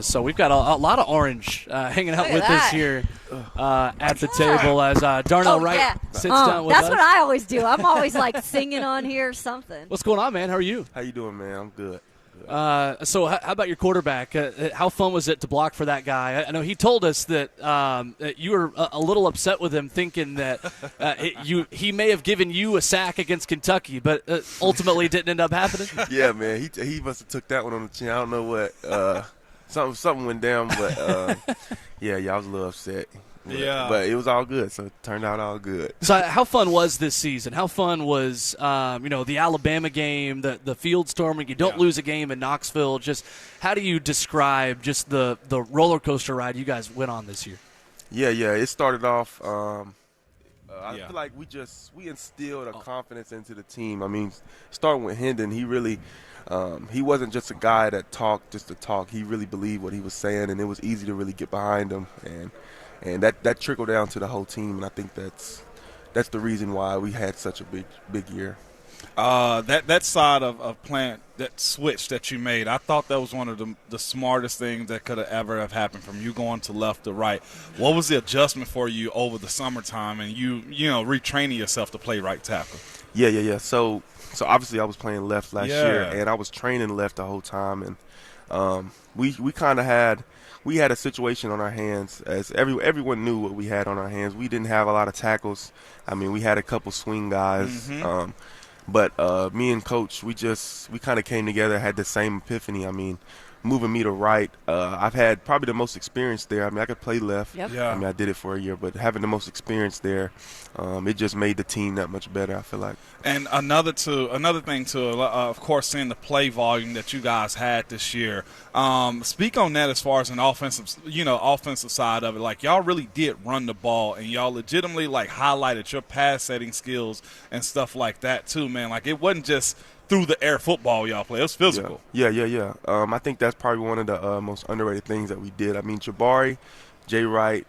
So we've got a lot of orange hanging out with us here at the table as Darnell Wright sits down with us. That's what I always do. I'm always like singing on here or something. What's going on, man? How are you? How you doing, man? I'm good. So how about your quarterback? How fun was it to block for that guy? I know he told us that you were a little upset with him, thinking that he may have given you a sack against Kentucky, but ultimately didn't end up happening. Yeah, man. He must have took that one on the chin. I don't know what. Something went down, but I was a little upset. But it was all good, so it turned out all good. So how fun was this season? How fun was, the Alabama game, the field storming? You don't lose a game in Knoxville. Just how do you describe just the roller coaster ride you guys went on this year? Yeah. It started off. I feel like we instilled a confidence into the team. I mean, starting with Hendon, he really he wasn't just a guy that talked just to talk. He really believed what he was saying, and it was easy to really get behind him. And that trickled down to the whole team, and I think that's the reason why we had such a big year. That side of playing, that switch that you made, I thought that was one of the smartest things that could have ever have happened, from you going to left to right. What was the adjustment for you over the summertime and you retraining yourself to play right tackle? Yeah. So obviously I was playing left last year, and I was training left the whole time, and we kind of had a situation on our hands, as everyone knew what we had on our hands. We didn't have a lot of tackles. I mean, we had a couple swing guys, but me and Coach, we kind of came together, had the same epiphany. I mean, moving me to right, I've had probably the most experience there. I mean, I could play left. Yep. I mean, I did it for a year, but having the most experience there, it just made the team that much better, I feel like. And another thing, of course, seeing the play volume that you guys had this year. Speak on that as far as an offensive side of it. Like, y'all really did run the ball, and y'all legitimately highlighted your pass setting skills and stuff like that too, man. Like, it wasn't just through the air football y'all play. It was physical. Yeah. I think that's probably one of the most underrated things that we did. I mean, Jabari, Jay Wright,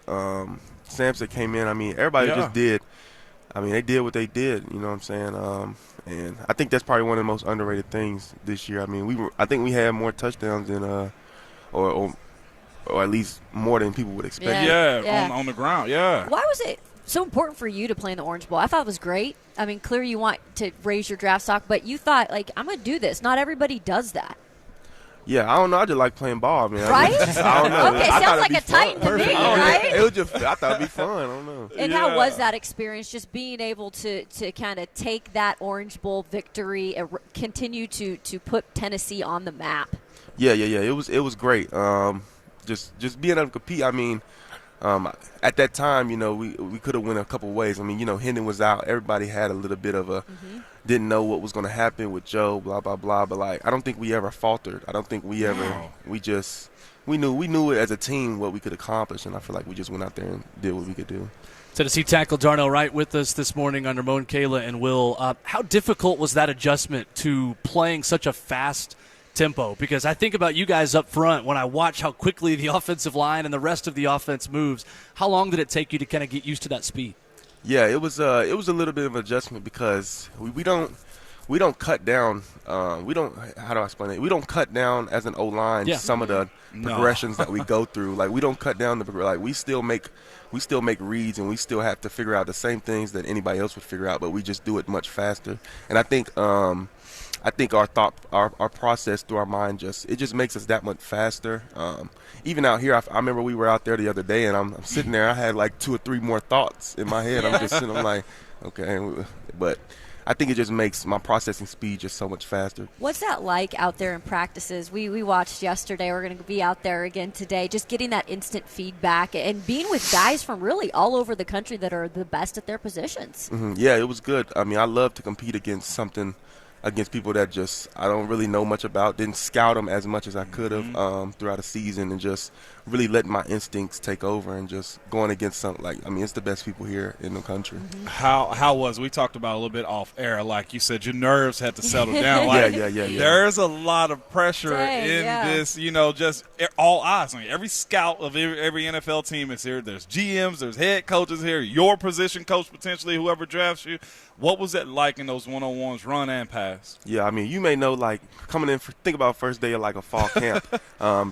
Sampson came in. I mean, everybody just did. I mean, they did what they did. You know what I'm saying? And I think that's probably one of the most underrated things this year. I mean, I think we had more touchdowns than or at least more than people would expect. On the ground. Yeah. Why was it so important for you to play in the Orange Bowl? I thought it was great. I mean, clearly you want to raise your draft stock, but you thought, I'm going to do this. Not everybody does that. Yeah, I don't know. I just like playing ball, man. Right? I don't know. Okay, sounds like a Titan to me, right? It was just, I thought it'd be fun. I don't know. And how was that experience, just being able to kind of take that Orange Bowl victory and continue to put Tennessee on the map? Yeah. It was great. Just being able to compete. I mean, at that time, we could have went a couple ways. I mean, Hendon was out. Everybody had a little bit of a didn't know what was going to happen with Joe, blah, blah, blah. But, I don't think we ever faltered. I don't think we ever we knew it as a team what we could accomplish, and I feel like we just went out there and did what we could do. Tennessee tackle Darnell Wright with us this morning on Ramon, Kayla, and Will. How difficult was that adjustment to playing such a fast tempo? Because I think about you guys up front when I watch how quickly the offensive line and the rest of the offense moves. How long did it take you to kind of get used to that speed? Yeah, it was a little bit of an adjustment because we don't cut down. How do I explain it? We don't cut down as an O-line some of the progressions that we go through. We don't cut down we still make reads, and we still have to figure out the same things that anybody else would figure out, but we just do it much faster. And I think our process through our mind just makes us that much faster. Even out here, I remember we were out there the other day, and I'm sitting there. I had 2 or 3 more thoughts in my head. I'm just sitting. I'm like, okay, but I think it just makes my processing speed just so much faster. What's that like out there in practices? We watched yesterday. We're going to be out there again today, just getting that instant feedback and being with guys from really all over the country that are the best at their positions. Mm-hmm. Yeah, it was good. I mean, I love to compete against people that just I don't really know much about. Didn't scout them as much as I could have throughout the season, and just really letting my instincts take over and just going against something it's the best people here in the country. Mm-hmm. How was we talked about a little bit off air, like you said, your nerves had to settle down. Yeah. There's a lot of pressure this, just all eyes on you. Every scout of every NFL team is here. There's GMs, there's head coaches here, your position coach potentially, whoever drafts you. What was that like in those one-on-ones, run and pass? fast. Yeah, I mean, you may know, like, coming in, think about first day of, like, a fall camp,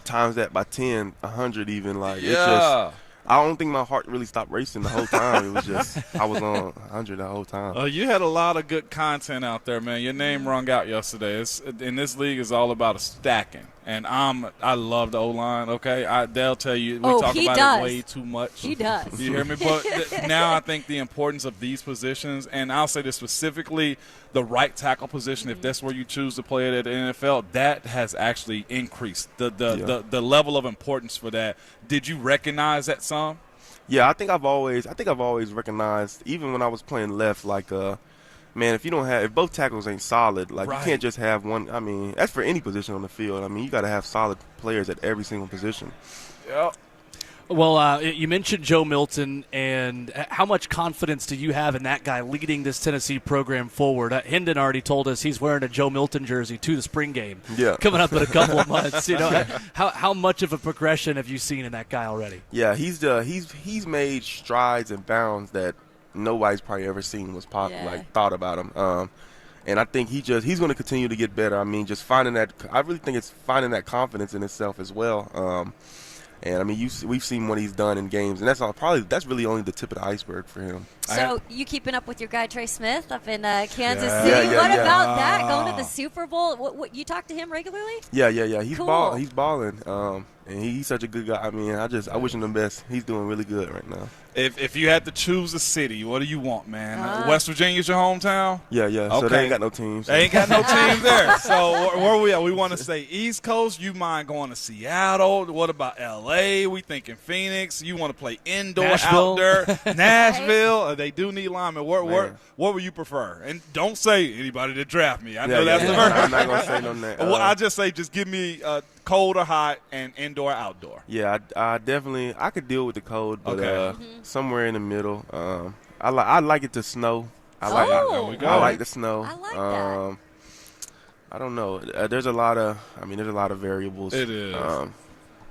times that by 10, 100 even, like, it's just, I don't think my heart really stopped racing the whole time. It was just, I was on 100 the whole time. You had a lot of good content out there, man. Your name rung out yesterday. In this league, is all about stacking. And I love the O-line, okay? They'll tell you, we talk about it way too much. He does. You hear me? But now I think the importance of these positions, and I'll say this specifically, the right tackle position, if that's where you choose to play it at the NFL, that has actually increased the level of importance for that. Did you recognize that some? Yeah, I think I've always recognized, even when I was playing left, like, man, if both tackles ain't solid, like, you can't just have one. I mean, that's for any position on the field. I mean, you got to have solid players at every single position. Yep. Well, you mentioned Joe Milton, and how much confidence do you have in that guy leading this Tennessee program forward? Hendon already told us he's wearing a Joe Milton jersey to the spring game coming up in a couple of months. You know, how much of a progression have you seen in that guy already? Yeah, he's made strides and bounds that nobody's probably ever seen was thought about him. And I think he's going to continue to get better. I mean, just finding that – I really think it's finding that confidence in himself as well. And, I mean, we've seen what he's done in games, and that's really only the tip of the iceberg for him. So you keeping up with your guy Trey Smith up in Kansas City? What about that? Going to the Super Bowl? What you talk to him regularly? Yeah. He's cool. He's balling. And he's such a good guy. I mean, I wish him the best. He's doing really good right now. If you had to choose a city, what do you want, man? West Virginia's your hometown? Yeah. Okay. So they ain't got no teams. They ain't got no teams there. So where are we at? We want to stay East Coast. You mind going to Seattle? What about L.A.? We thinking Phoenix. You want to play indoor, Nashville. outdoor? Nashville. They do need linemen. What would you prefer? And don't say anybody to draft me. I know that's the version. I'm not going to say no name. Well, I just say just give me cold or hot and indoor, outdoor. Yeah, I definitely – I could deal with the cold, but somewhere in the middle. I like it to snow. I like the snow. I like that. I don't know. There's a lot of variables. It is. I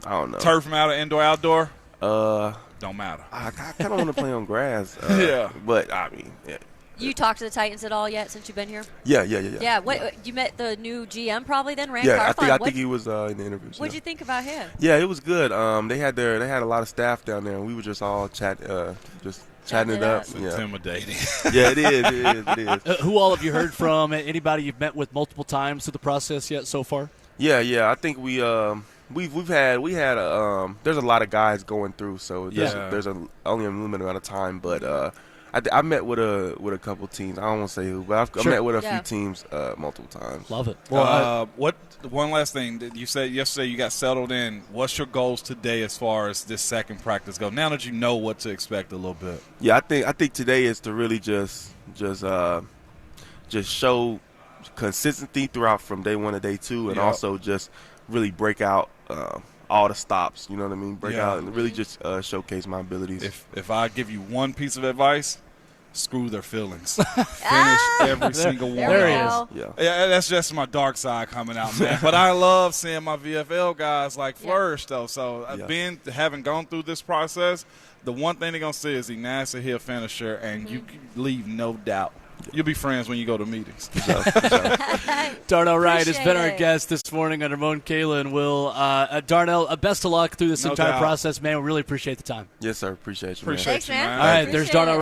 don't know. Turf matter, indoor, outdoor? Don't matter. I kind of want to play on grass. But, I mean, yeah. You talked to the Titans at all yet since you've been here? Yeah. Yeah, you met the new GM probably then, Rand Yeah, Carthon? I think he was in the interviews. What'd you think about him? Yeah, it was good. They had a lot of staff down there, and we were just all chatting it up. It's Yeah. intimidating. Yeah, it is. Who all have you heard from? Anybody you've met with multiple times through the process yet so far? Yeah. I think we had there's a lot of guys going through, so there's only a limited amount of time, but I met with a couple teams. I don't want to say who, but I've met with a few teams multiple times. Love it. Well, one last thing. You said yesterday you got settled in. What's your goals today as far as this second practice go? Now that you know what to expect a little bit. Yeah, I think today is to really just show consistency throughout from day 1 to day 2, and also just really break out all the stops. You know what I mean? Break out and really just showcase my abilities. If I give you one piece of advice, screw their feelings. Finish every single one. There he is. Yeah, that's just my dark side coming out, man. But I love seeing my VFL guys flourish, though. So having gone through this process, the one thing they're gonna see is Ignacio here finisher, and you leave no doubt. You'll be friends when you go to meetings. Darnell Wright has been our guest this morning on Ramon, Kayla, and Will. Darnell, best of luck through this entire process, man. We really appreciate the time. Yes, sir. Appreciate you, Thanks, man. All right, there's Darnell